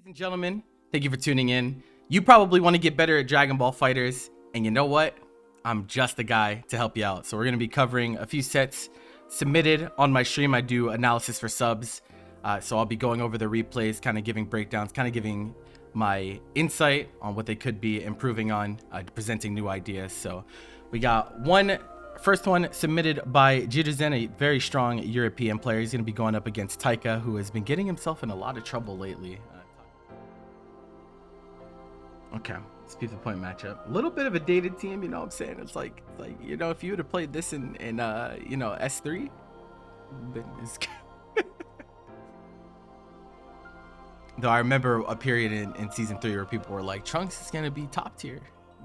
Ladies and gentlemen, thank you for tuning in. You probably want to get better at Dragon Ball FighterZ, and you know what? I'm just the guy to help you out. So we're going to be covering a few sets submitted on my stream. I do analysis for subs, so I'll be going over the replays, kind of giving breakdowns, kind of giving my insight on what they could be improving on, presenting new ideas. So we got first one submitted by Jiruzen, a very strong European player. He's going to be going up against Taika, who has been getting himself in a lot of trouble lately. Okay, let's keep the point matchup. A little bit of a dated team, you know what I'm saying? It's like you know, if you would have played this in you know, S3, then it's though I remember a period in season 3 where people were like, Trunks is gonna be top tier.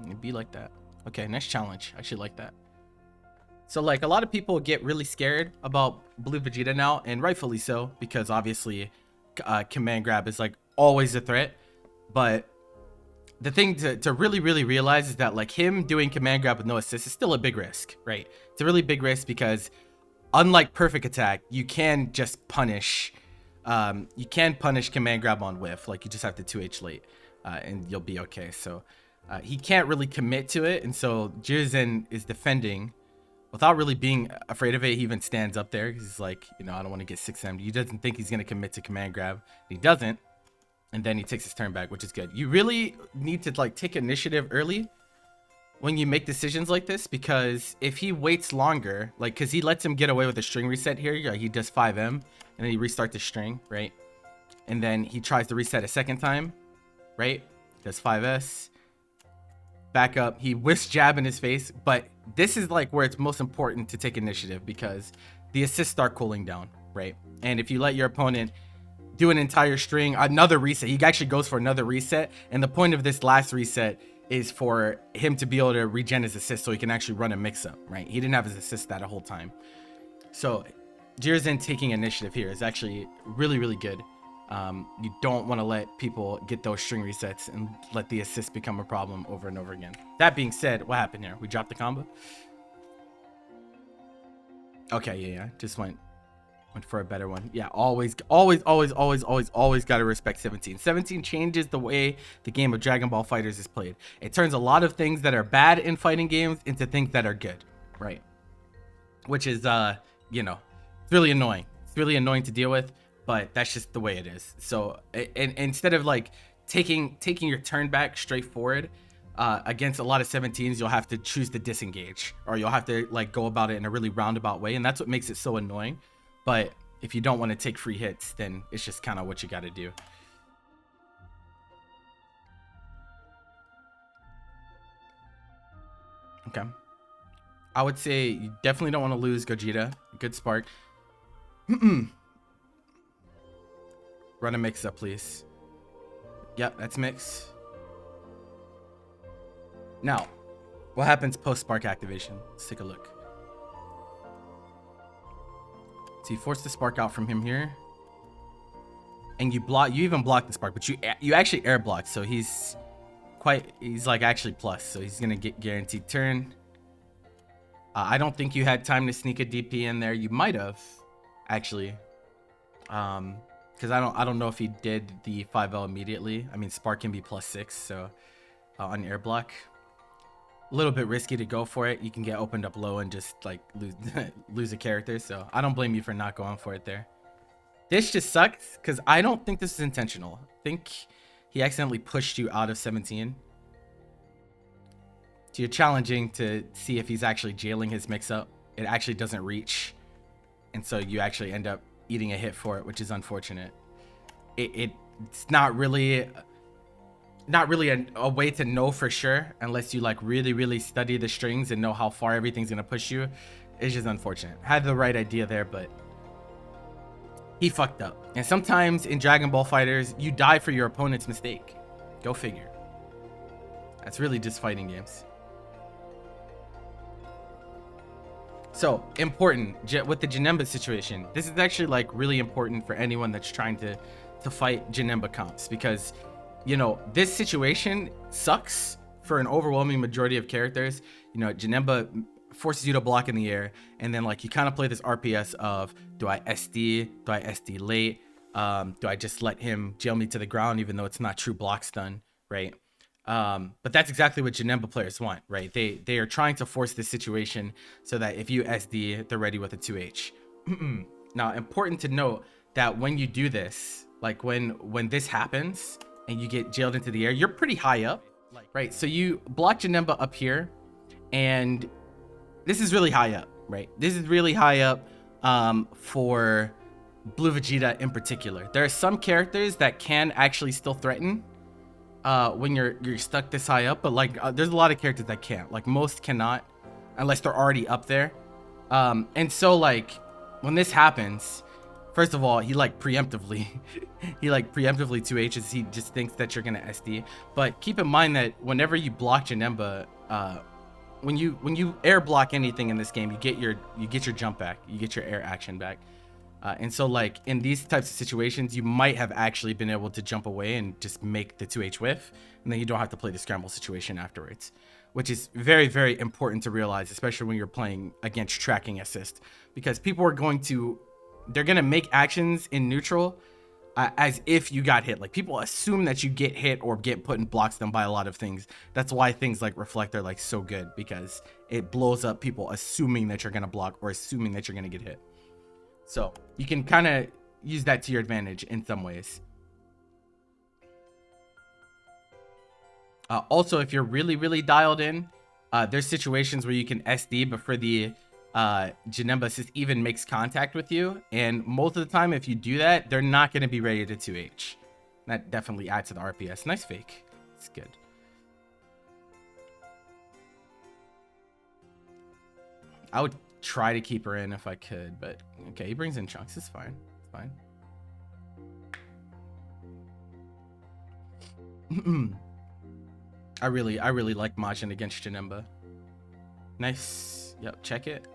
It'd be like that. Okay, next challenge. I actually like that. So like a lot of people get really scared about Blue Vegeta now, and rightfully so, because obviously command grab is like always a threat. But the thing to really realize is that like him doing command grab with no assist is still a big risk, right? It's a really big risk because unlike perfect attack, you can just punish command grab on whiff. Like you just have to 2H late and you'll be okay. So he can't really commit to it, and so Jiruzen is defending without really being afraid of it. He even stands up there because he's like, you know, I don't want to get 6M'd. He doesn't think he's going to commit to command grab. He doesn't. And then he takes his turn back, which is good. You really need to like take initiative early when you make decisions like this, because if he waits longer, like, because he lets him get away with a string reset here. He does 5M and then he restarts the string, right? And then he tries to reset a second time, right? Does 5S. Back up. He whisks jab in his face. But this is like where it's most important to take initiative, because the assists start cooling down, right? And if you let your opponent do an entire string, another reset, he actually goes for another reset, and the point of this last reset is for him to be able to regen his assist so he can actually run a mix-up, right? He didn't have his assist that whole time. So Jiruzen taking initiative here is actually really good. You don't want to let people get those string resets and let the assist become a problem over and over again. That being said, what happened here? We dropped the combo. Okay, yeah, just went for a better one. Yeah, always gotta respect 17. 17 changes the way the game of Dragon Ball FighterZ is played. It turns a lot of things that are bad in fighting games into things that are good, right? Which is you know, it's really annoying. It's really annoying to deal with, but that's just the way it is. So and instead of like taking your turn back straightforward against a lot of 17s, you'll have to choose to disengage, or you'll have to like go about it in a really roundabout way, and that's what makes it so annoying. But if you don't want to take free hits, then it's just kind of what you got to do. Okay. I would say you definitely don't want to lose Gogeta. Good spark. Run a mix up, please. Yep, that's mix. Now, what happens post spark activation? Let's take a look. So you force the spark out from him here, and you even block the spark, but you actually air block. So he's like actually plus, so he's gonna get guaranteed turn. I don't think you had time to sneak a DP in there. You might have actually, because I don't know if he did the 5L immediately. I mean, spark can be +6, so on air block. A little bit risky to go for it. You can get opened up low and just like lose a character, so I don't blame you for not going for it there. This just sucks because I don't think this is intentional. I think he accidentally pushed you out of 17. So you're challenging to see if he's actually jailing his mix-up. It actually doesn't reach, and so you actually end up eating a hit for it, which is unfortunate. It's not really a way to know for sure unless you like really study the strings and know how far everything's gonna push you. It's just unfortunate. Had the right idea there, but he fucked up. And sometimes in Dragon Ball FighterZ, you die for your opponent's mistake. Go figure. That's really just fighting games. So important with the Janemba situation. This is actually like really important for anyone that's trying to fight Janemba comps, because you know, this situation sucks for an overwhelming majority of characters. You know, Janemba forces you to block in the air, and then like you kind of play this RPS of, do I SD late? Do I just let him jail me to the ground even though it's not true block stun, right? But that's exactly what Janemba players want, right? They are trying to force this situation so that if you SD, they're ready with a 2H. Now, important to note that when you do this, like when this happens and you get jailed into the air, you're pretty high up, right? So you block Janemba up here, and this is really high up, right? This is really high up for Blue Vegeta in particular. There are some characters that can actually still threaten when you're stuck this high up, but like there's a lot of characters that can't. Like most cannot unless they're already up there. And so like when this happens, first of all, he like preemptively 2Hs. He just thinks that you're gonna SD. But keep in mind that whenever you block Janemba, when you air block anything in this game, you get your jump back, you get your air action back. And so like in these types of situations, you might have actually been able to jump away and just make the 2H whiff, and then you don't have to play the scramble situation afterwards, which is very, very important to realize, especially when you're playing against tracking assist, because people are they're going to make actions in neutral as if you got hit. Like people assume that you get hit or get put in blocks them by a lot of things. That's why things like reflect are like so good, because it blows up people assuming that you're going to block or assuming that you're going to get hit. So you can kind of use that to your advantage in some ways. Also, if you're really, really dialed in, there's situations where you can SD before the Janemba assist even makes contact with you. And most of the time, if you do that, they're not going to be ready to 2H. That definitely adds to the RPS. Nice fake. It's good. I would try to keep her in if I could, but okay, he brings in Trunks. It's fine. It's fine. I really like Majin against Janemba. Nice. Yep, check it.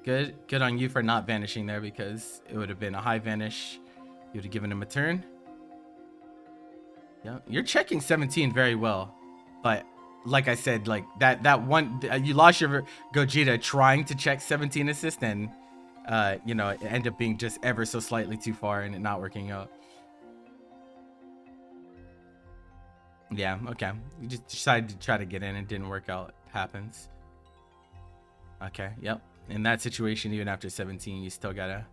Good on you for not vanishing there, because it would have been a high vanish. You would have given him a turn. Yeah, you're checking 17 very well, but like I said, like that one, you lost your Gogeta trying to check 17 assist, and you know, it ended up being just ever so slightly too far and it not working out. Yeah, okay. You just decided to try to get in and didn't work out. It happens. Okay, yep. In that situation, even after 17, you still gotta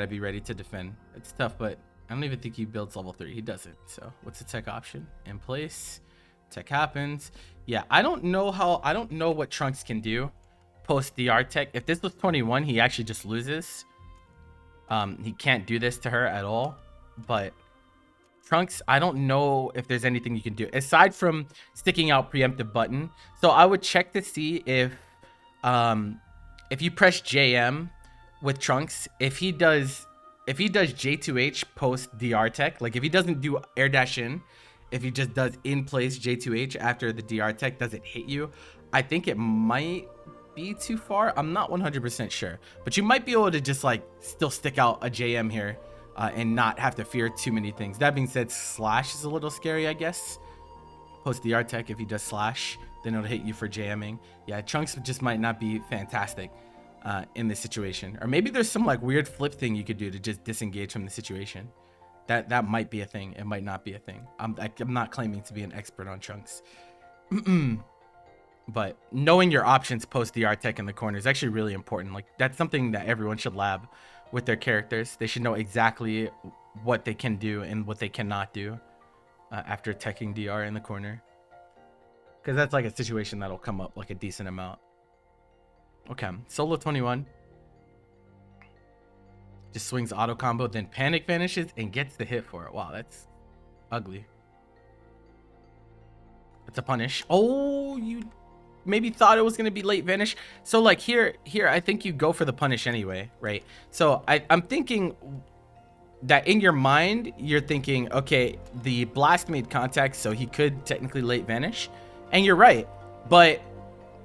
be ready to defend. It's tough, but I don't even think he builds level 3. He doesn't. So what's the tech option? In place. Tech happens. Yeah, I don't know what Trunks can do post DR tech. If this was 21, he actually just loses. He can't do this to her at all. But Trunks, I don't know if there's anything you can do aside from sticking out preemptive button. So I would check to see if you press JM with Trunks, if he does J2H post DR tech, like if he doesn't do air dash in, if he just does in place J2H after the DR tech doesn't hit you, I think it might be too far. I'm not 100% sure, but you might be able to just like still stick out a JM here and not have to fear too many things. That being said, slash is a little scary, I guess. Post DR tech, if he does slash, then it'll hit you for jamming. Yeah, Trunks just might not be fantastic in this situation. Or maybe there's some like weird flip thing you could do to just disengage from the situation. That might be a thing. It might not be a thing. I'm not claiming to be an expert on Trunks. But knowing your options post DR tech in the corner is actually really important. Like that's something that everyone should lab with their characters. They should know exactly what they can do and what they cannot do after teching DR in the corner. Because that's like a situation that'll come up like a decent amount. Okay, solo 21. Just swings auto combo, then panic vanishes and gets the hit for it. Wow, that's ugly. It's a punish. Oh, you maybe thought it was gonna be late vanish. So like here, I think you go for the punish anyway, right? So I'm thinking that in your mind, you're thinking, okay, the blast made contact, so he could technically late vanish. And you're right, but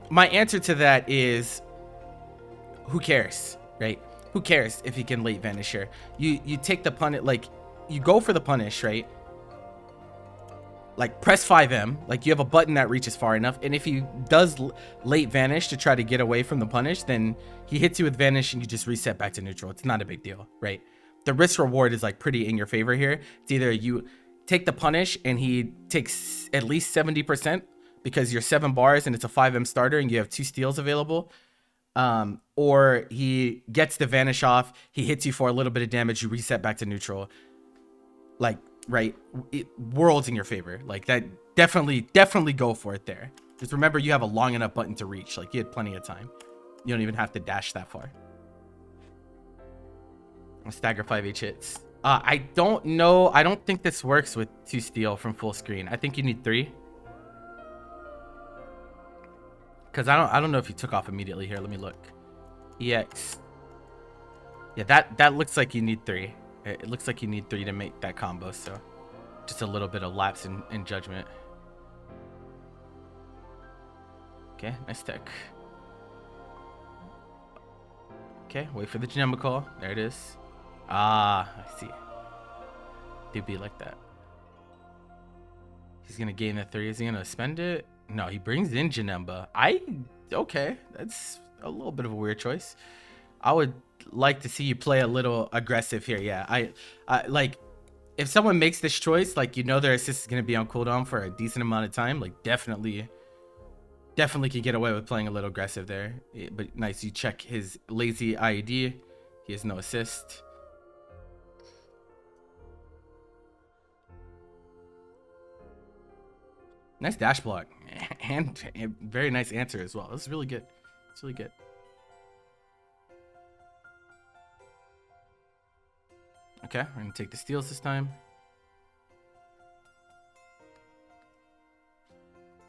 my answer to that is, who cares, right? Who cares if he can late vanish here? You take the punish, like you go for the punish, right? Like press 5M, like you have a button that reaches far enough, and if he does late vanish to try to get away from the punish, then he hits you with vanish and you just reset back to neutral. It's not a big deal, right? the risk reward is like pretty in your favor here. It's either you take the punish and he takes at least 70% because you're 7 bars and it's a 5M starter and you have 2 steals available. Or he gets the vanish off, he hits you for a little bit of damage, you reset back to neutral. Like, right, worlds in your favor. Like that, definitely go for it there. Just remember you have a long enough button to reach. Like you had plenty of time. You don't even have to dash that far. Stagger 5H hits. I don't know. I don't think this works with 2 steal from full screen. I think you need 3. Because I don't know if you took off immediately here. Let me look. EX. Yeah, that looks like you need 3. It looks like you need 3 to make that combo. So just a little bit of lapse in judgment. Okay, nice tech. Okay, wait for the Janemba call. There it is. Ah, I see. Do be like that. He's gonna gain the 3. Is he gonna spend it? No, he brings in Janemba. Okay, that's a little bit of a weird choice. I would like to see you play a little aggressive here. Yeah, I like if someone makes this choice, like you know their assist is gonna be on cooldown for a decent amount of time. Like definitely could get away with playing a little aggressive there. But nice, you check his lazy IED. He has no assist. Nice dash block and very nice answer as well. This is really good. It's really good. Okay, we're gonna take the steals this time.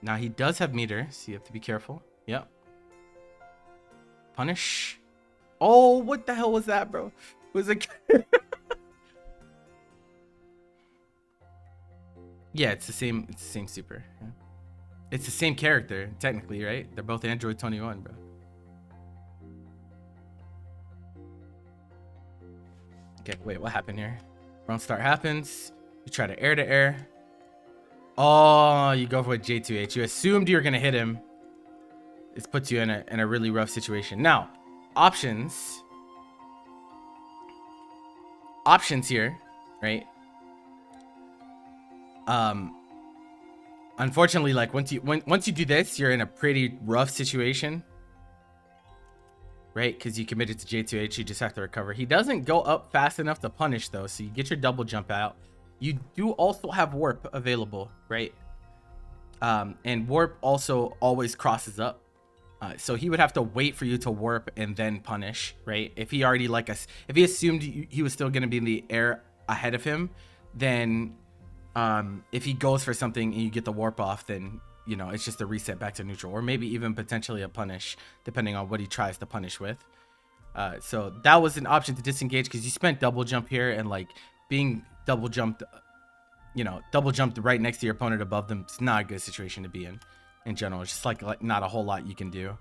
Now he does have meter, so you have to be careful. Yep. Punish. Oh, what the hell was that, bro? Was it? Yeah, it's the same. It's the same super. Yeah. It's the same character, technically, right? They're both Android 21, bro. Okay, wait, what happened here? Wrong start happens. You try to air. Oh, you go for a J2H. You assumed you were gonna hit him. This puts you in a really rough situation. Now, options here, right? Unfortunately, like once you do this, you're in a pretty rough situation, right? Because you committed to J2H, you just have to recover. He doesn't go up fast enough to punish though, so you get your double jump out. You do also have warp available, right? And warp also always crosses up. So he would have to wait for you to warp and then punish, right? If he already if he assumed he was still going to be in the air ahead of him, then if he goes for something and you get the warp off, then you know it's just a reset back to neutral, or maybe even potentially a punish depending on what he tries to punish with. So that was an option to disengage because you spent double jump here, and like being double jumped right next to your opponent above them, it's not a good situation to be in general. It's just like not a whole lot you can do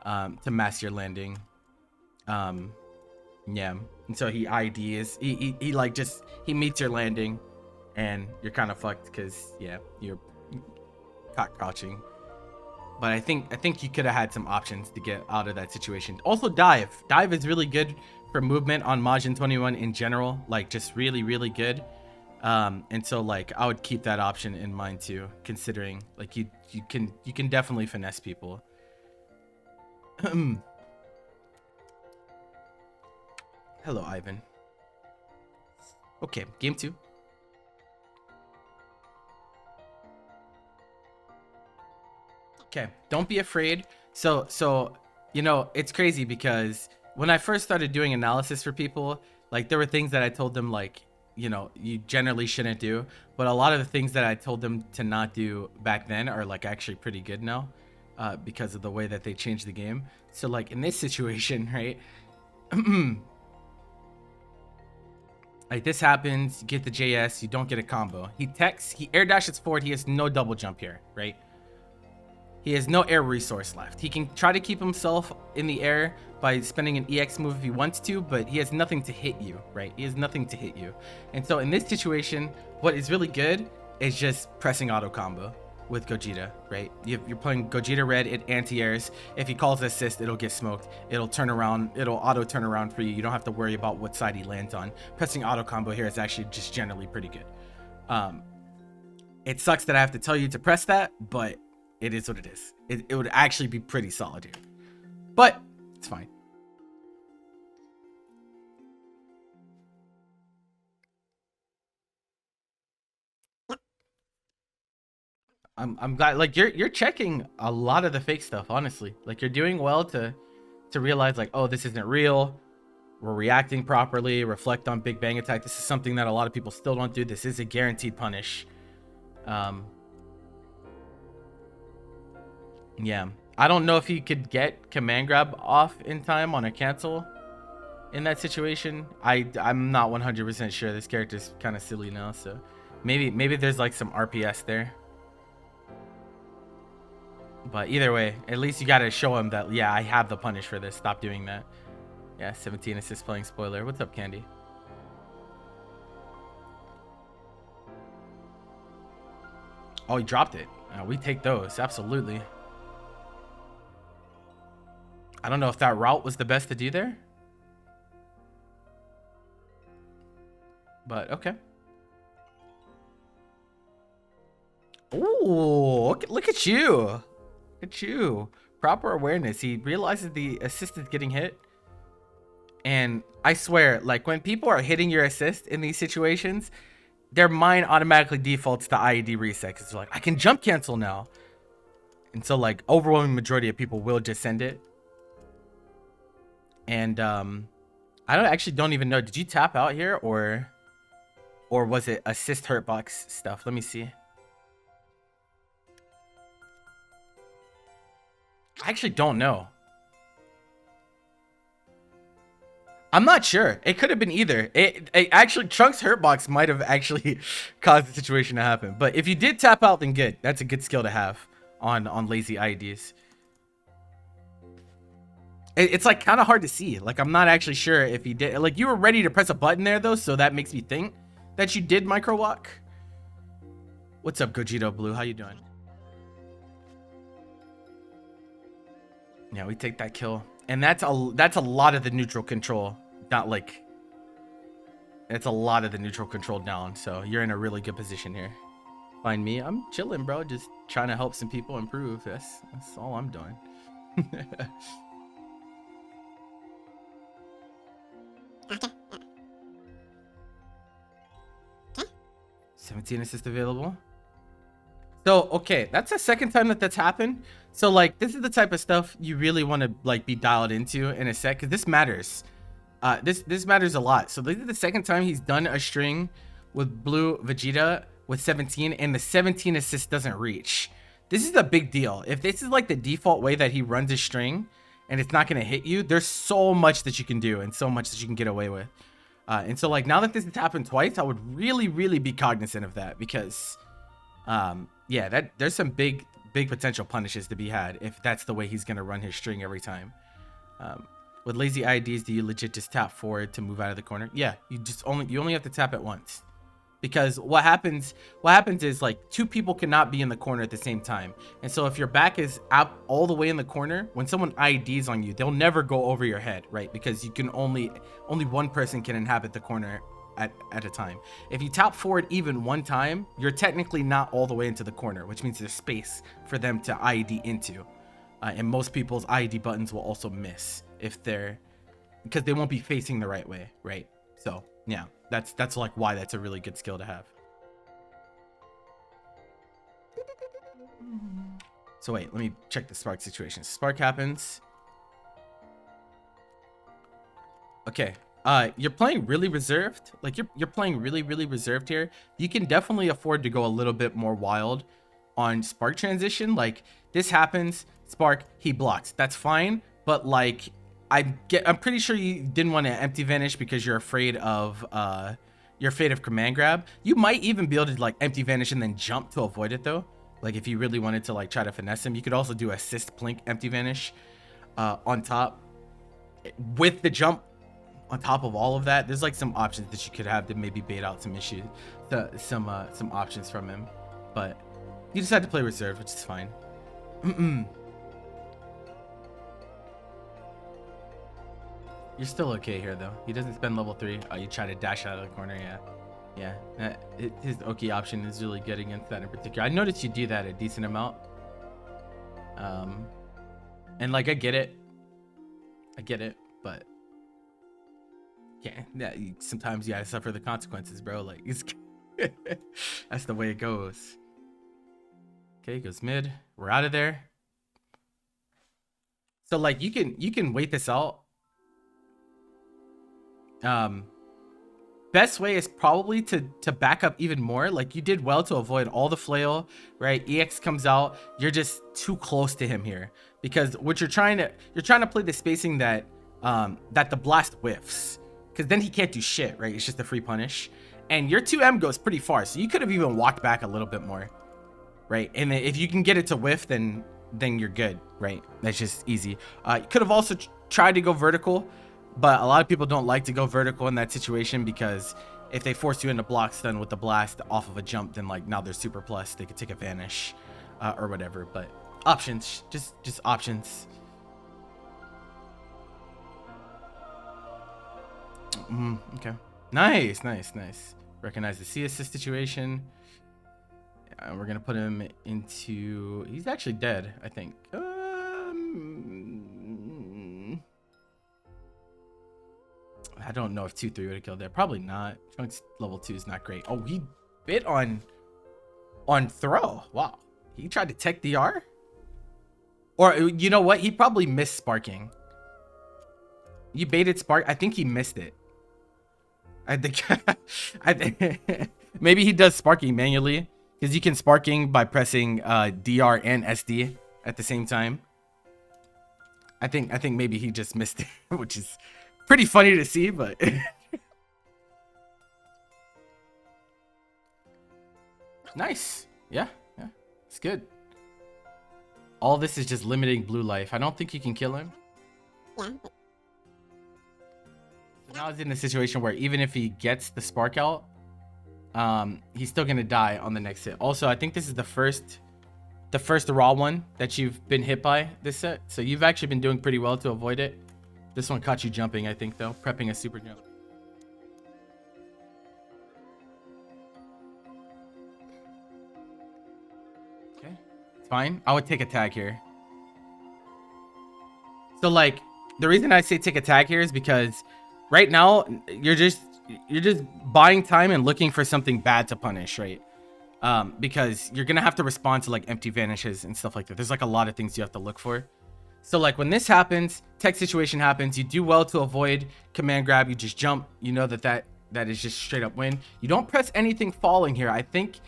to mask your landing. Yeah, and so he IDs, he like just he meets your landing and you're kind of fucked because yeah, you're caught crouching. But I think you could have had some options to get out of that situation. Also dive is really good for movement on Majin 21 in general, like just really good. And so like I would keep that option in mind too, considering like you can definitely finesse people. Hello, Ivan. Okay, game 2. Okay, don't be afraid. So you know, it's crazy because when I first started doing analysis for people, like there were things that I told them like, you know, you generally shouldn't do, but a lot of the things that I told them to not do back then are like actually pretty good now, because of the way that they changed the game. So like in this situation, right? Like this happens, you get the JS, you don't get a combo. He air dashes forward, he has no double jump here, right? He has no air resource left. He can try to keep himself in the air by spending an EX move if he wants to, but he has nothing to hit you, right? He has nothing to hit you. And so in this situation, what is really good is just pressing auto combo. with Gogeta, right? You're playing Gogeta red, it anti-airs. If he calls assist, it'll get smoked. It'll turn around, it'll auto turn around for you. You don't have to worry about what side he lands on. Pressing auto combo here is actually just generally pretty good. It sucks that I have to tell you to press that, but it is what it is. It would actually be pretty solid here, but it's fine. I'm glad, like, you're checking a lot of the fake stuff, honestly. Like, you're doing well to realize, like, oh, this isn't real. We're reacting properly. Reflect on Big Bang Attack. This is something that a lot of people still don't do. This is a guaranteed punish. Yeah, I don't know if you could get command grab off in time on a cancel in that situation. I'm not 100% sure. This character's kind of silly now, so maybe there's like some RPS there. But either way, at least you got to show him that, yeah, I have the punish for this. Stop doing that. Yeah, 17 assists playing spoiler. What's up, Candy? Oh, he dropped it. We take those, absolutely. I don't know if that route was the best to do there, but okay. Ooh, look at you. At you. Proper awareness. He realizes the assist is getting hit. And I swear, like, when people are hitting your assist in these situations, their mind automatically defaults to IED reset. Because they're like, I can jump cancel now. And so, like, overwhelming majority of people will just send it. And I don't even know. Did you tap out here, or was it assist hurtbox stuff? Let me see. I actually don't know. I'm not sure. It could have been either. It actually, Trunks hurtbox might have actually caused the situation to happen. But if you did tap out, then good. That's a good skill to have on lazy IEDs. It's like kind of hard to see. Like, I'm not actually sure if he did. Like, you were ready to press a button there though, so that makes me think that you did micro walk. What's up, Gogeta Blue? How you doing? Yeah, we take that kill, and that's a lot of the neutral control. Not like, it's a lot of the neutral control down. So you're in a really good position here. Find me, I'm chilling, bro. Just trying to help some people improve. That's all I'm doing. 17 assist available. So, okay, that's the second time that's happened. So, like, this is the type of stuff you really want to, like, be dialed into in a set, because this matters. This matters a lot. So, this is the second time he's done a string with Blue Vegeta with 17, and the 17 assist doesn't reach. This is a big deal. If this is, like, the default way that he runs his string, and it's not going to hit you, there's so much that you can do, and so much that you can get away with. And so, like, now that this has happened twice, I would really, really be cognizant of that, because... yeah, there's some big potential punishes to be had if that's the way he's gonna run his string every time. With lazy IDs, do you legit just tap forward to move out of the corner? Yeah, you only have to tap it once, because what happens is, like, two people cannot be in the corner at the same time. And so if your back is out all the way in the corner, when someone IDs on you, they'll never go over your head, right? Because you can only one person can inhabit the corner at a time. If you tap forward even one time, you're technically not all the way into the corner, which means there's space for them to IED into. And most people's IED buttons will also miss because they won't be facing the right way, right? So yeah, that's like why that's a really good skill to have. So wait, let me check the spark situation. Spark happens. Okay. You're playing really reserved. Like, you're playing really reserved here. You can definitely afford to go a little bit more wild on spark transition. Like, this happens, spark, he blocks. That's fine, but, like, I'm pretty sure you didn't want to empty vanish because you're afraid of command grab. You might even be able to, like, empty vanish and then jump to avoid it though. Like, if you really wanted to, like, try to finesse him, you could also do assist plink empty vanish on top with the jump. On top of all of that, there's, like, some options that you could have to maybe bait out some issues, some options from him. But You decide to play reserve, which is fine. You're still okay here, though. He doesn't spend level 3. Oh, you try to dash out of the corner, yeah. Yeah, his Oki option is really good against that in particular. I noticed you do that a decent amount. And like, I get it, but yeah, sometimes you gotta suffer the consequences, bro. Like, it's that's the way it goes. Okay, goes mid. We're out of there. So like, you can wait this out. Best way is probably to back up even more. Like, you did well to avoid all the flail, right? EX comes out, you're just too close to him here, because what you're trying to play the spacing that that the blast whiffs, because then he can't do shit, right? It's just a free punish, and your 2M goes pretty far, so you could have even walked back a little bit more, right? And if you can get it to whiff, then you're good, right? That's just easy. You could have also tried to go vertical, but a lot of people don't like to go vertical in that situation, because if they force you into block stun with the blast off of a jump, then like now they're super plus, they could take a vanish or whatever. But options, just options. Okay, nice. Recognize the C assist situation. Yeah, we're gonna put him into, he's actually dead, I think. I don't know if 2-3 would have killed there. Probably not. Chunk's level 2 is not great. Oh, he bit on throw. Wow. He tried to tech DR? Or, you know what? He probably missed sparking. You baited spark. I think he missed it. I think maybe he does sparking manually, because you can sparking by pressing DR and SD at the same time. I think maybe he just missed it, which is pretty funny to see, but nice. Yeah, it's good. All this is just limiting blue life. I don't think you can kill him. Yeah. Now he's in a situation where even if he gets the spark out, he's still gonna die on the next hit. Also, I think this is the first raw one that you've been hit by this set, so you've actually been doing pretty well to avoid it. This one caught you jumping, I think, though. Prepping a super jump. Okay. It's fine. I would take a tag here. So, like, the reason I say take a tag here is because right now, you're just buying time and looking for something bad to punish, right? Because you're going to have to respond to, like, empty vanishes and stuff like that. There's, like, a lot of things you have to look for. So like when this happens, tech situation happens, you do well to avoid command grab, you just jump, you know that is just straight up win. You don't press anything falling here. I think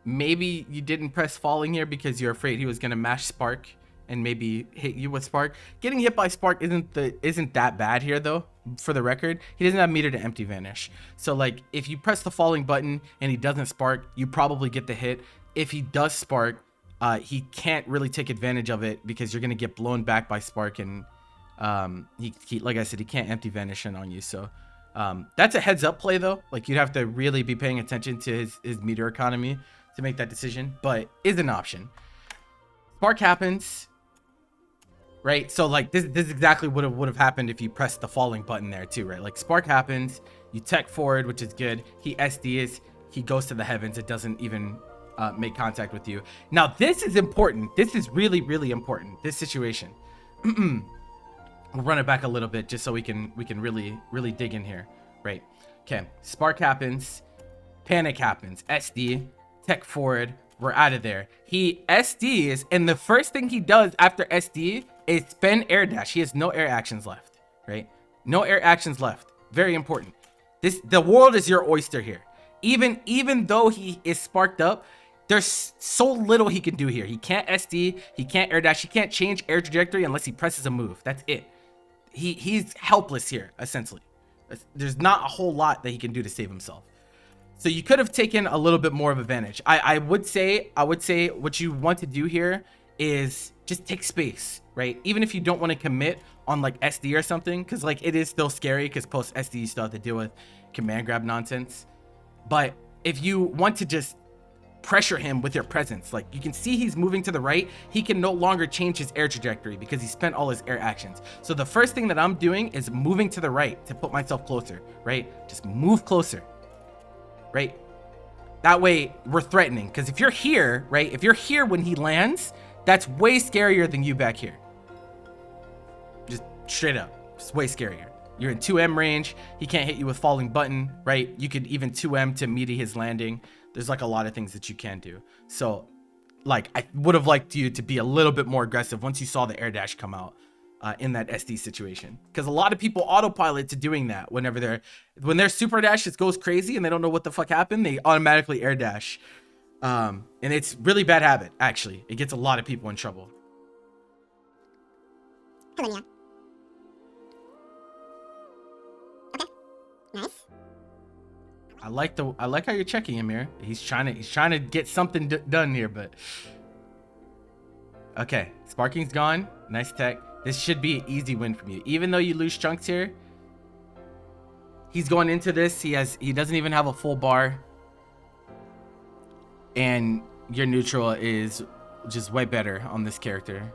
maybe you didn't press falling here because you're afraid he was going to mash spark and maybe hit you with spark. Getting hit by spark isn't that bad here though, for the record. He doesn't have meter to empty vanish. So like if you press the falling button and he doesn't spark, you probably get the hit. If he does spark, he can't really take advantage of it because you're going to get blown back by spark, and he like I said, he can't empty vanish in on you. So that's a heads up play though. Like you'd have to really be paying attention to his meter economy to make that decision, but is an option. Spark happens, right? So like this is exactly what would have happened if you pressed the falling button there too, right? Like spark happens, you tech forward, which is good. He SDs, he goes to the heavens. It doesn't even make contact with you. Now this is important. This is really, really important. This situation. We'll run it back a little bit just so we can really, really dig in here, right? Okay, spark happens, panic happens, SD, tech forward, we're out of there. He SDs, and the first thing he does after SD is spend air dash. He has no air actions left, right? No air actions left. Very important. The world is your oyster here. Even though he is sparked up, there's so little he can do here. He can't SD, he can't air dash, he can't change air trajectory unless he presses a move. That's it. He's helpless here, essentially. There's not a whole lot that he can do to save himself. So you could have taken a little bit more of advantage. I would say what you want to do here is just take space, right? Even if you don't want to commit on like SD or something, because like it is still scary because post SD you still have to deal with command grab nonsense. But if you want to just pressure him with your presence. Like, you can see he's moving to the right. He can no longer change his air trajectory because he spent all his air actions. So the first thing that I'm doing is moving to the right to put myself closer, right? Just move closer, right? That way we're threatening, because if you're here, right, if you're here when he lands, that's way scarier than you back here. Just straight up, it's way scarier. You're in 2M range. He can't hit you with falling button, right? You could even 2M to meet his landing. There's like a lot of things that you can do. So like, I would have liked you to be a little bit more aggressive once you saw the air dash come out in that SD situation, because a lot of people autopilot to doing that whenever when their super dash just goes crazy and they don't know what the fuck happened, they automatically air dash. And it's really bad habit, actually. It gets a lot of people in trouble. Hello, Nia. Okay, nice. I like how you're checking him here. He's trying to get something done here, but okay. Sparking's gone. Nice tech. This should be an easy win from you. Even though you lose chunks here, he's going into this. He doesn't even have a full bar, and your neutral is just way better on this character.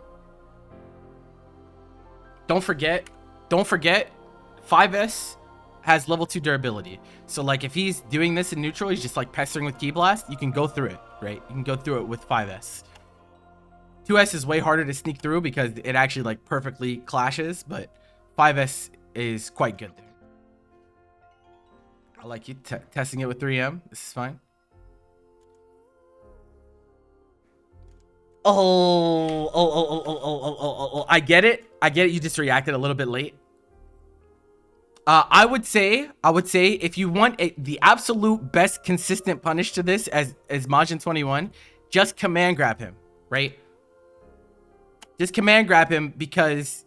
Don't forget, 5S has level 2 durability. So like, if he's doing this in neutral, he's just like pestering with Ki Blast, you can go through it, right? You can go through it with 5S. 2S is way harder to sneak through because it actually like perfectly clashes, but 5S is quite good there. I like you testing it with 3M. This is fine. Oh, I get it. You just reacted a little bit late. I would say if you want the absolute best consistent punish to this as Majin 21, just command grab him, right? Just command grab him, because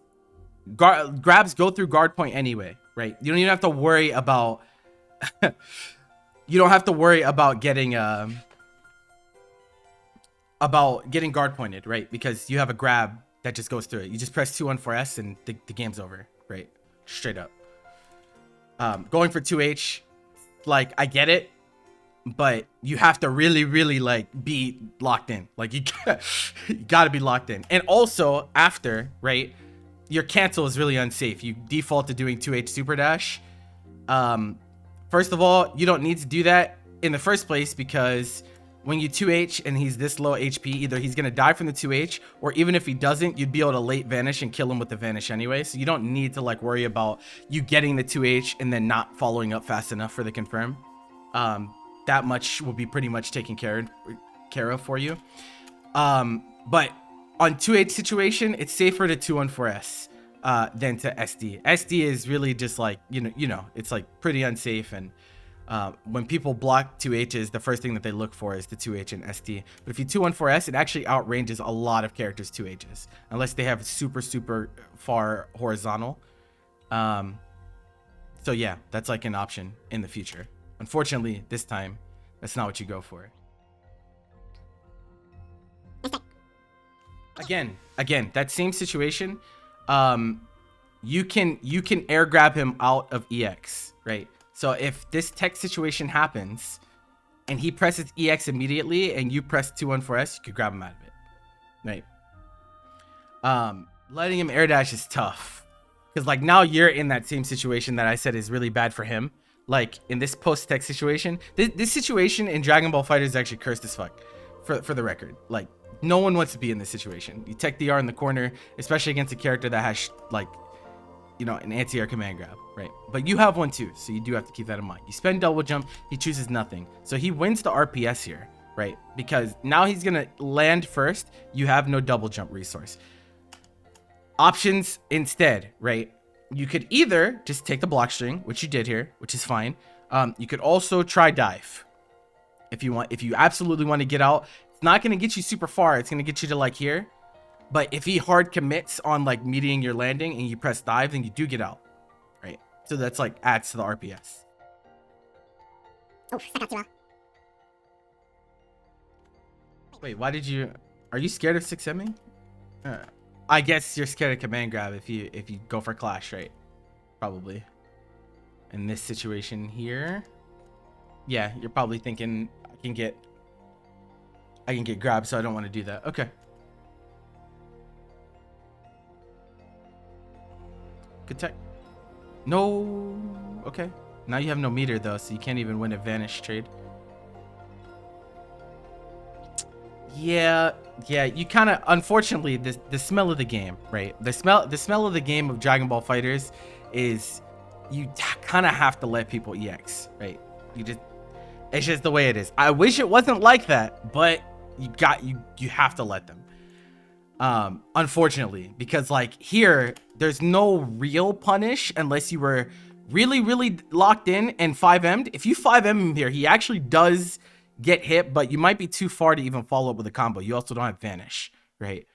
grabs go through guard point anyway, right? You don't even have to worry about getting guard pointed, right? Because you have a grab that just goes through it. You just press 2-1-4S and the game's over, right? Straight up. Going for 2H, like, I get it, but you have to really like be locked in. Like, you gotta be locked in. And also after, right, your cancel is really unsafe. You default to doing 2H super dash. First of all, you don't need to do that in the first place, because when you 2H and he's this low HP, either he's gonna die from the 2H, or even if he doesn't, you'd be able to late vanish and kill him with the vanish anyway. So you don't need to like worry about you getting the 2H and then not following up fast enough for the confirm. That much will be pretty much taken care of for you. But on 2H situation, it's safer to 2-1-4S than to SD. SD is really just like, you know, it's like pretty unsafe. And when people block 2Hs, the first thing that they look for is the 2H and SD. But if you 2-1-4S, it actually outranges a lot of characters 2Hs, unless they have super far horizontal. So yeah, that's like an option in the future. Unfortunately, this time, that's not what you go for. Again, that same situation, you can air grab him out of EX, right? So if this tech situation happens and he presses EX immediately and you press 2-1-4S, you could grab him out of it, right? Letting him air dash is tough, because like, now you're in that same situation that I said is really bad for him. Like, in this post-tech situation, this situation in Dragon Ball FighterZ is actually cursed as fuck, for the record. Like, no one wants to be in this situation. You tech DR in the corner, especially against a character that has, like, you know, an anti-air command grab, right? But you have one too, so you do have to keep that in mind. You spend double jump, he chooses nothing. So he wins the RPS here, right? Because now he's gonna land first, you have no double jump resource. Options instead, right? You could either just take the block string, which you did here, which is fine. You could also try dive if you want. If you absolutely want to get out, it's not going to get you super far. It's going to get you to like here. But if he hard commits on like meeting your landing and you press dive, then you do get out, right? So that's like adds to the RPS. Oh, stuck out too well. Wait, why did you? Are you scared of 6Ming? I guess you're scared of command grab if you go for clash, right? Probably. In this situation here, yeah, you're probably thinking I can get I can get grabbed, so I don't want to do that. Okay. Good tech. No. Okay. Now you have no meter, though, so you can't even win a vanish trade. Yeah, you kind of, unfortunately, the smell of the game, right? The smell of the game of Dragon Ball FighterZ is you kind of have to let people EX, right? It's just the way it is. I wish it wasn't like that, but you have to let them. Unfortunately, because like here, there's no real punish unless you were really locked in and 5M'd. If you 5M him here, he actually does get hit, but you might be too far to even follow up with a combo. You also don't have vanish, right?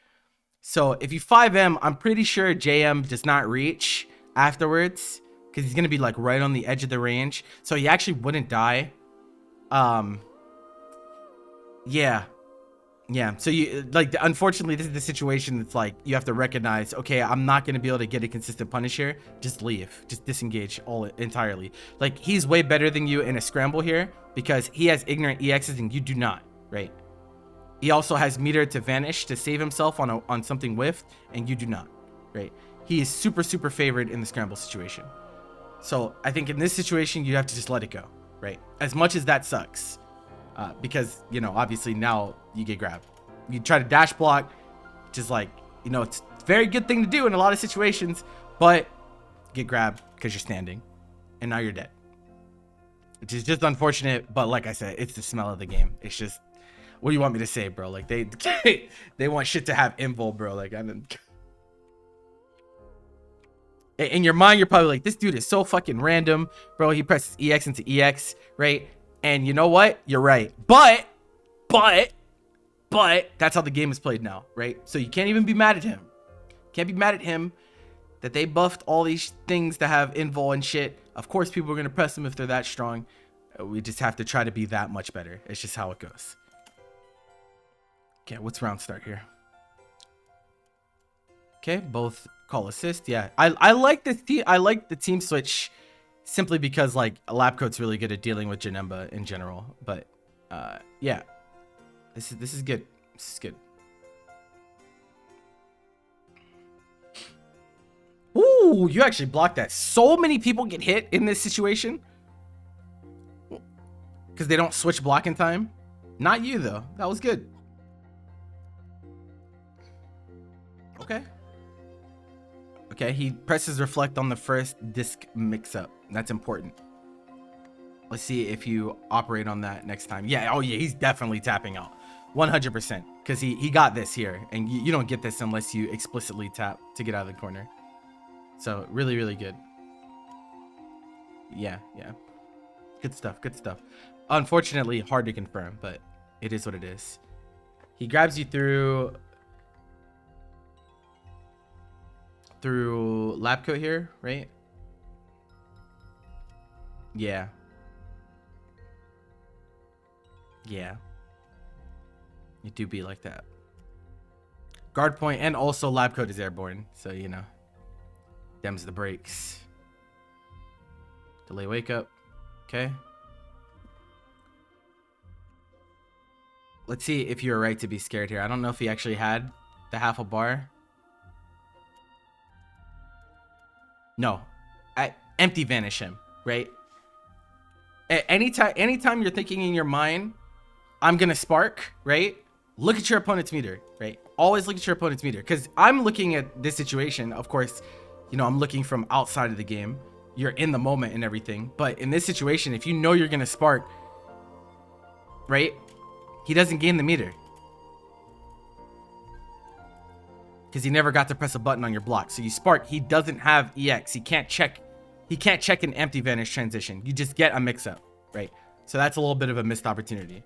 So if you 5M, I'm pretty sure JM does not reach afterwards because he's gonna be like right on the edge of the range, so he actually wouldn't die. Yeah, so you like, unfortunately, this is the situation that's like you have to recognize, okay, I'm not going to be able to get a consistent punish here. Just leave, just disengage entirely. Like, he's way better than you in a scramble here because he has ignorant EXs and you do not, right? He also has meter to vanish to save himself on something whiffed, and you do not, right? He is super favored in the scramble situation. So I think in this situation, you have to just let it go, right? As much as that sucks. Because, you know, obviously now you get grabbed. You try to dash block, which is like, you know, it's a very good thing to do in a lot of situations, but get grabbed because you're standing and now you're dead. Which is just unfortunate, but like I said, it's the smell of the game. It's just, what do you want me to say, bro? Like, they want shit to have invul, bro. Like, in your mind, you're probably like, this dude is so fucking random, bro. He presses EX into EX, right? And you know what? You're right. But that's how the game is played now, right? So you can't even be mad at him. Can't be mad at him that they buffed all these things to have invul and shit. Of course, people are going to press them if they're that strong. We just have to try to be that much better. It's just how it goes. Okay, what's round start here? Okay, both call assist. Yeah, I like this team. I like the team switch. Simply because, like, Labcoat's really good at dealing with Janemba in general. But, yeah. This is good. This is good. Ooh, you actually blocked that. So many people get hit in this situation. Because they don't switch block in time. Not you, though. That was good. Okay. Okay, he presses reflect on the first disc mix-up. That's important. Let's see if you operate on that next time. Yeah, oh yeah, he's definitely tapping out. 100%. Because he got this here. And you don't get this unless you explicitly tap to get out of the corner. So, really good. Yeah. Good stuff, good stuff. Unfortunately, hard to confirm, but it is what it is. He grabs you through lab coat here, right? Yeah. You do be like that. Guard point, and also lab coat is airborne, so you know, dems the brakes. Delay wake up. Okay. Let's see if you're right to be scared here. I don't know if he actually had the half a bar. No, I empty vanish him, right? Anytime you're thinking in your mind, I'm gonna spark, right? Look at your opponent's meter, right? Always look at your opponent's meter, because I'm looking at this situation. Of course, you know, I'm looking from outside of the game. You're in the moment and everything, but in this situation, if you know you're gonna spark, right? He doesn't gain the meter. Because he never got to press a button on your block. So you spark, he doesn't have EX. He can't check an empty vanish transition. You just get a mix up, right? So that's a little bit of a missed opportunity.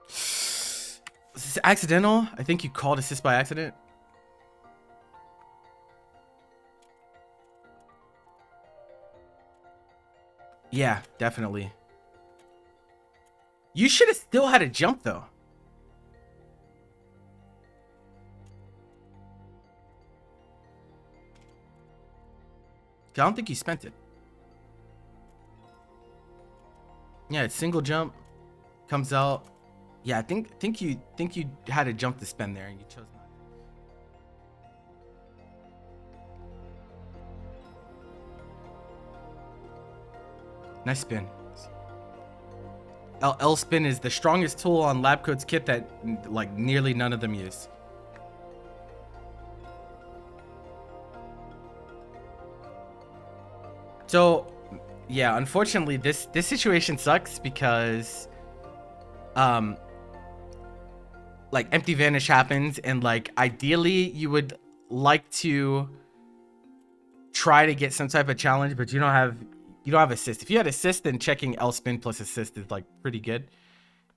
Was this accidental? I think you called assist by accident. Yeah, definitely. You should have still had a jump, though. I don't think you spent it. Yeah, it's single jump, comes out. Yeah, I think you had a jump to spend there and you chose not. Nice spin. L spin is the strongest tool on Labcode's kit that like nearly none of them use. So, yeah, unfortunately, this situation sucks because, like empty vanish happens, and like ideally you would like to try to get some type of challenge, but you don't have assist. If you had assist, then checking L spin plus assist is like pretty good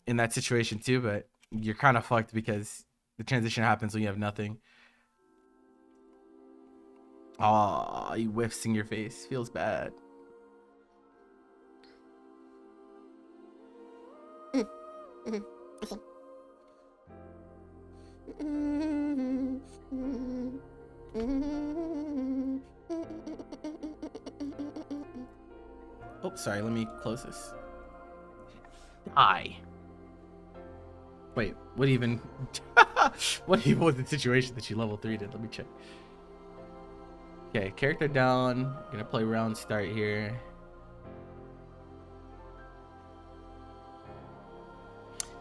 in that situation too. But you're kind of fucked because the transition happens when you have nothing. Oh, he whiffs in your face. Feels bad. I see. Oh, sorry. Let me close this. Die. Wait, what even? What even was the situation that you level 3 did? Let me check. Okay, character down. Gonna play round start here.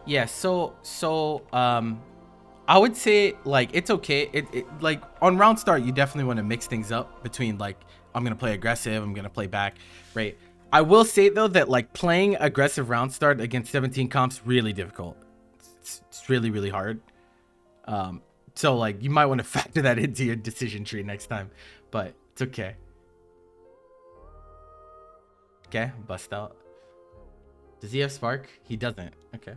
Yeah, so I would say like it's okay. It like on round start you definitely want to mix things up between like I'm gonna play aggressive, I'm gonna play back, right? I will say though that like playing aggressive round start against 17 comps really difficult. It's really hard. So like you might want to factor that into your decision tree next time, but it's okay. Okay, bust out. Does he have spark? He doesn't. Okay.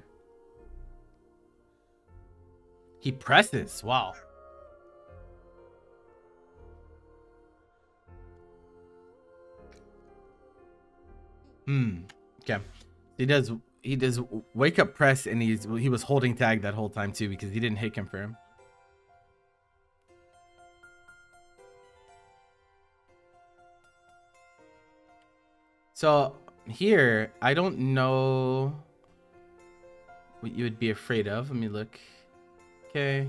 He presses. Wow. Okay. He does wake up press, and he was holding tag that whole time too because he didn't hit confirm. So here, I don't know what you would be afraid of. Let me look. Okay.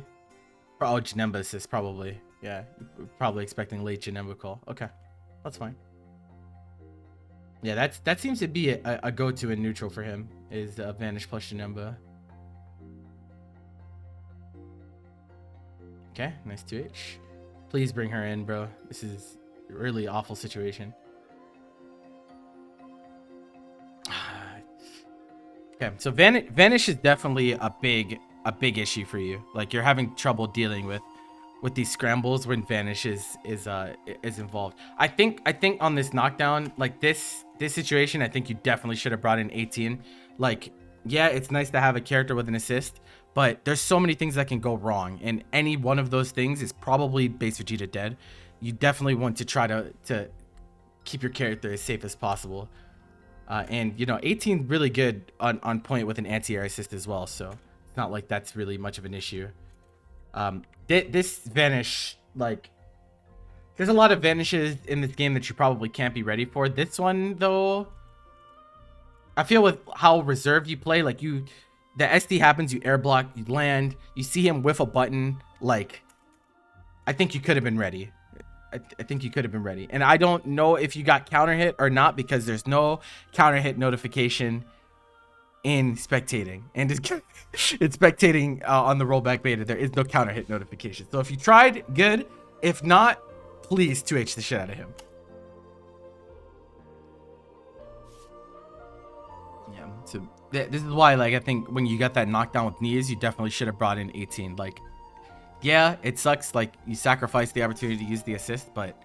Oh, Janemba assist probably. Yeah, you're probably expecting late Janemba call. Okay, that's fine. Yeah, that seems to be a go-to in neutral for him is Vanish plus Janemba. Okay, nice 2H. Please bring her in, bro. This is a really awful situation. Okay, so Vanish is definitely a big issue for you. Like you're having trouble dealing with these scrambles when Vanish is involved. I think on this knockdown, like this situation, I think you definitely should have brought in 18. Like, yeah, it's nice to have a character with an assist, but there's so many things that can go wrong, and any one of those things is probably base Vegeta dead. You definitely want to try to keep your character as safe as possible. And you know, 18 really good on point with an anti-air assist as well, so it's not like that's really much of an issue. This Vanish, like, there's a lot of Vanishes in this game that you probably can't be ready for. This one though, I feel with how reserved you play, like the SD happens, you air block, you land, you see him whiff a button, like I think you could have been ready. I think you could have been ready. And I don't know if you got counter hit or not because there's no counter hit notification in spectating. And it's spectating on the rollback beta. There is no counter hit notification. So if you tried, good. If not, please 2H the shit out of him. Yeah. So this is why, like, I think when you got that knockdown with knees, you definitely should have brought in 18. Like, yeah, it sucks, like you sacrifice the opportunity to use the assist, but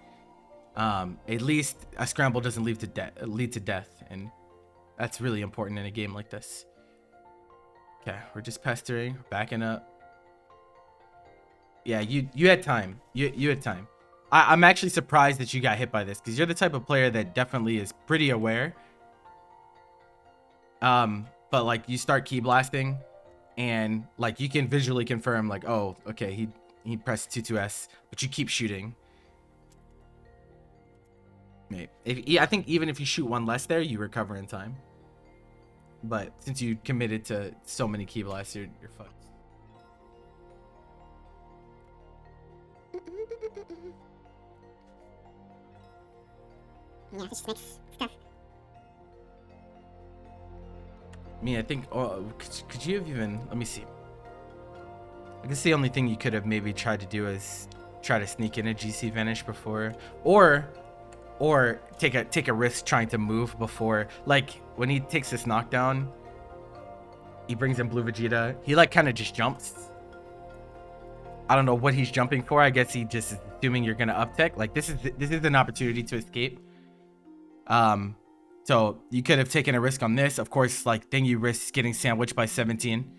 at least a scramble doesn't lead to death, and that's really important in a game like this. Okay, we're just pestering, backing up. Yeah, you had time. You had time. I'm actually surprised that you got hit by this because you're the type of player that definitely is pretty aware. But like you start key blasting. And like you can visually confirm like, oh, okay, he pressed 2-2S, but you keep shooting. Maybe I think even if you shoot one less there, you recover in time. But since you committed to so many key blasts, you're fucked. Yeah, this makes stuff. I mean, I think, could you have even, let me see. I guess the only thing you could have maybe tried to do is try to sneak in a GC Vanish before, or take a risk trying to move before. Like when he takes this knockdown, he brings in Blue Vegeta. He like kind of just jumps. I don't know what he's jumping for. I guess he just is assuming you're gonna up tech. Like this is an opportunity to escape. So you could have taken a risk on this. Of course, like then you risk getting sandwiched by 17.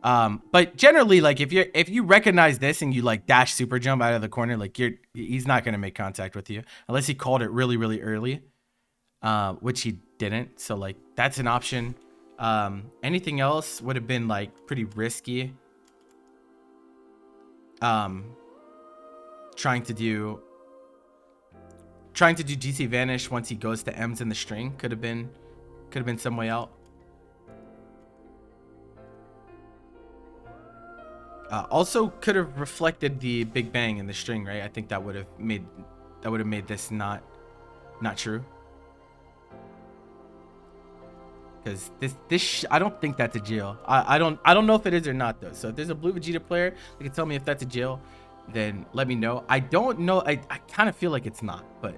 But generally, like if you recognize this and you like dash super jump out of the corner, like he's not gonna make contact with you unless he called it really, really early, which he didn't. So like that's an option. Anything else would have been like pretty risky. Trying to do GC Vanish once he goes to M's in the string could have been some way out. Also could have reflected the Big Bang in the string, right? I think that would have made this not true. Because this I don't think that's a jail. I don't know if it is or not though. So if there's a Blue Vegeta player that can tell me if that's a jail, then let me know. I don't know. I kind of feel like it's not, but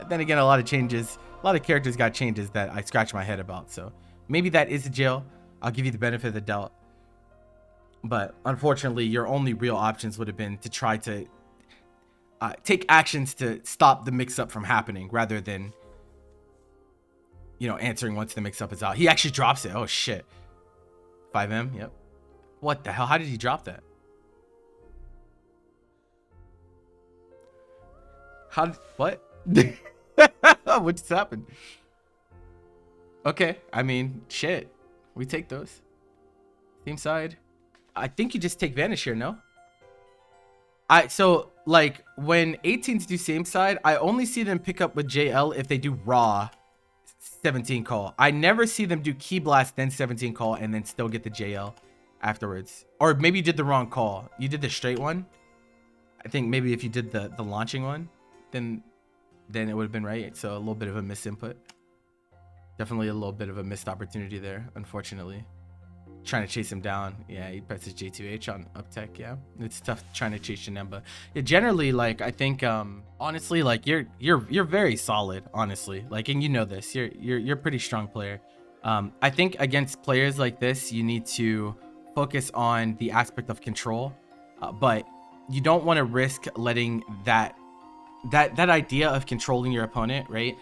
then again, a lot of characters got changes that I scratch my head about. So maybe that is a jail. I'll give you the benefit of the doubt. But unfortunately, your only real options would have been to try to take actions to stop the mix-up from happening rather than, you know, answering once the mix-up is out. He actually drops it. Oh, shit. 5M? Yep. What the hell? How did he drop that? What? What just happened? Okay. I mean, shit. We take those. Team side. I think you just take Vanish here, no? So like when 18s do same side, I only see them pick up with JL if they do raw 17 call. I never see them do Key Blast then 17 call and then still get the JL afterwards. Or maybe you did the wrong call. You did the straight one. I think maybe if you did the launching one, then it would have been right. So a little bit of a misinput. Definitely a little bit of a missed opportunity there, unfortunately. Trying to chase him down. Yeah, he presses J2H on up tech. Yeah, it's tough trying to chase Janemba. Yeah, generally, like I think, honestly, like you're very solid. Honestly, like, and you know this. You're a pretty strong player. I think against players like this, you need to focus on the aspect of control, but you don't want to risk letting that idea of controlling your opponent, right?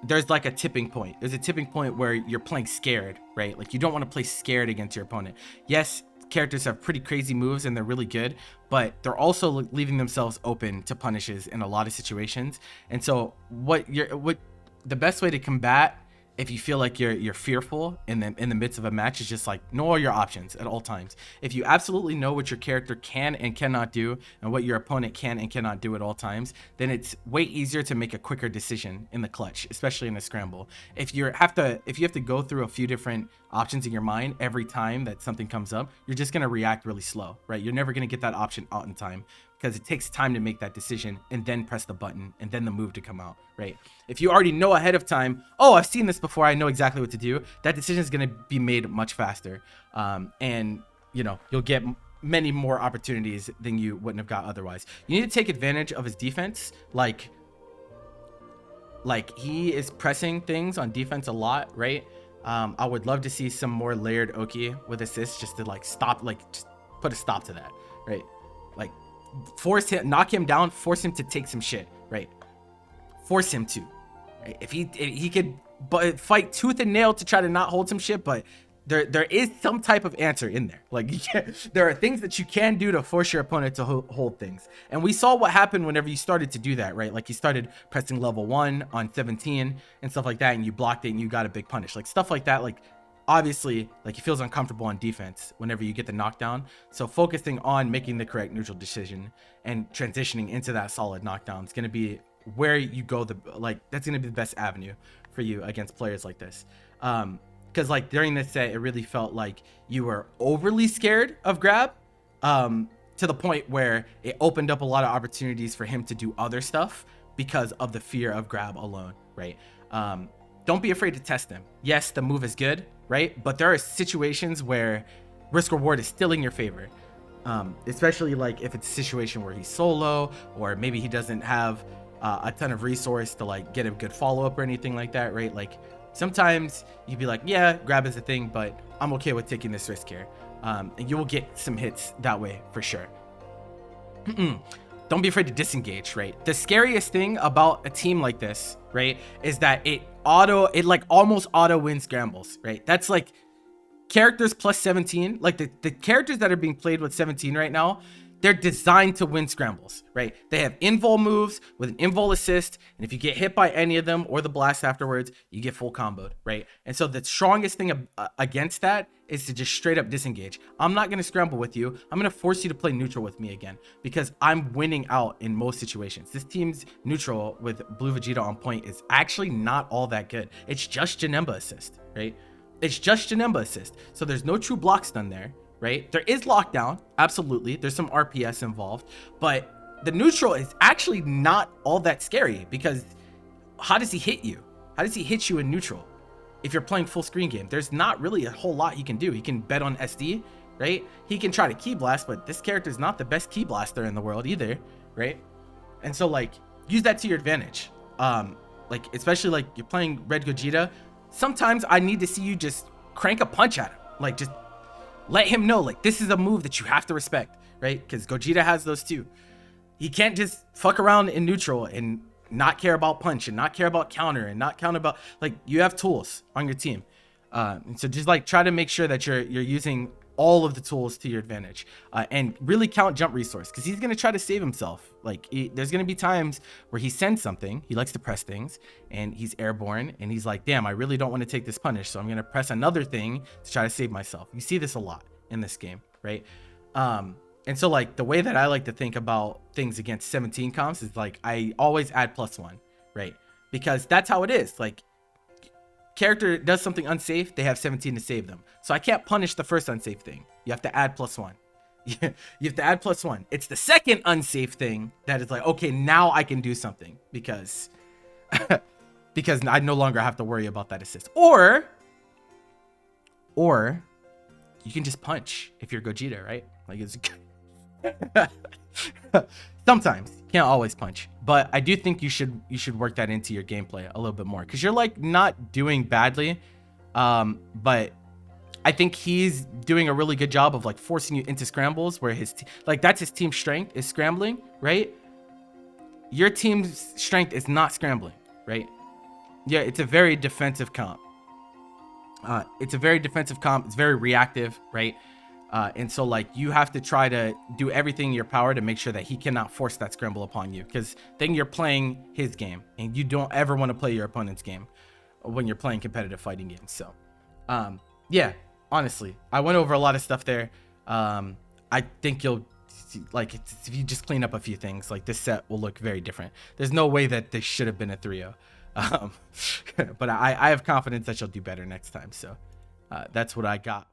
There's like a tipping point. There's a tipping point where you're playing scared, right? Like you don't want to play scared against your opponent. Yes, characters have pretty crazy moves and they're really good, but they're also leaving themselves open to punishes in a lot of situations. And so what the best way to combat if you feel like you're fearful in the midst of a match is just like know all your options at all times. If you absolutely know what your character can and cannot do and what your opponent can and cannot do at all times, then it's way easier to make a quicker decision in the clutch, especially in a scramble. If you have to go through a few different options in your mind every time that something comes up, you're just going to react really slow, right? You're never going to get that option out in time because it takes time to make that decision and then press the button and then the move to come out, right? If you already know ahead of time, oh, I've seen this before, I know exactly what to do, that decision is going to be made much faster. And, you know, you'll get many more opportunities than you wouldn't have got otherwise. You need to take advantage of his defense. Like he is pressing things on defense a lot, right? I would love to see some more layered Oki with assists just to like stop, like just put a stop to that, right? Like force him, knock him down, force him to take some shit, right? Force him to, right? If he could fight tooth and nail to try to not hold some shit, but there is some type of answer in there. Like there are things that you can do to force your opponent to hold things. And we saw what happened whenever you started to do that, right? Like he started pressing level 1 on 17 and stuff like that, and you blocked it and you got a big punish. Like stuff like that, like obviously like he feels uncomfortable on defense whenever you get the knockdown. So focusing on making the correct neutral decision and transitioning into that solid knockdown is going to be where you go. That's gonna be the best avenue for you against players like this. Because like during this set, it really felt like you were overly scared of grab, to the point where it opened up a lot of opportunities for him to do other stuff because of the fear of grab alone, right? Don't be afraid to test him. Yes, the move is good, right? But there are situations where risk reward is still in your favor. Especially like if it's a situation where he's solo, or maybe he doesn't have a ton of resource to like get a good follow-up or anything like that, right? Like sometimes you'd be like, yeah, grab is a thing, but I'm okay with taking this risk here. And you will get some hits that way for sure. Don't be afraid to disengage, right? The scariest thing about a team like this, right, is that it like almost auto wins scrambles, right? That's like characters plus 17, like the characters that are being played with 17 right now, they're designed to win scrambles, right? They have invul moves with an invul assist, and if you get hit by any of them or the blast afterwards, you get full comboed, right? And so the strongest thing against that is to just straight up disengage. I'm not going to scramble with you. I'm going to force you to play neutral with me again because I'm winning out in most situations. This team's neutral with Blue Vegeta on point is actually not all that good. It's just Janemba assist, right? It's just Janemba assist. So there's no true block stun there, right? There is lockdown, absolutely. There's some RPS involved, but the neutral is actually not all that scary because how does he hit you? How does he hit you in neutral? If you're playing full screen game, there's not really a whole lot he can do. He can bet on SD, right? He can try to key blast, but this character is not the best key blaster in the world either, right? And so like use that to your advantage. Like especially like you're playing Red Gogeta, sometimes I need to see you just crank a punch at him. Like just let him know like this is a move that you have to respect, right? Because Gogeta has those too. He can't just fuck around in neutral and not care about punch and not care about counter and not count about, like, you have tools on your team. And so just like try to make sure that you're using all of the tools to your advantage, and really count jump resource because he's going to try to save himself. Like there's going to be times where he sends something, he likes to press things and he's airborne and he's like, damn, I really don't want to take this punish. So I'm going to press another thing to try to save myself. You see this a lot in this game, right? And so like the way that I like to think about things against 17 comps is like I always add +1, right? Because that's how it is. Like character does something unsafe, they have 17 to save them. So I can't punish the first unsafe thing. You have to add +1. You have to add +1. It's the second unsafe thing that is like, okay, now I can do something because because I no longer have to worry about that assist. Or you can just punch if you're Gogeta, right? Like it's sometimes you can't always punch, but I do think you should work that into your gameplay a little bit more because you're like not doing badly, but I think he's doing a really good job of like forcing you into scrambles where like that's his team strength is scrambling, right? Your team's strength is not scrambling, right? Yeah, it's a very defensive comp. It's very reactive, right? And so like you have to try to do everything in your power to make sure that he cannot force that scramble upon you, because then you're playing his game and you don't ever want to play your opponent's game when you're playing competitive fighting games. So yeah, honestly, I went over a lot of stuff there. I think you'll like if you just clean up a few things, like this set will look very different. There's no way that this should have been a 3-0. But I have confidence that you'll do better next time. So that's what I got.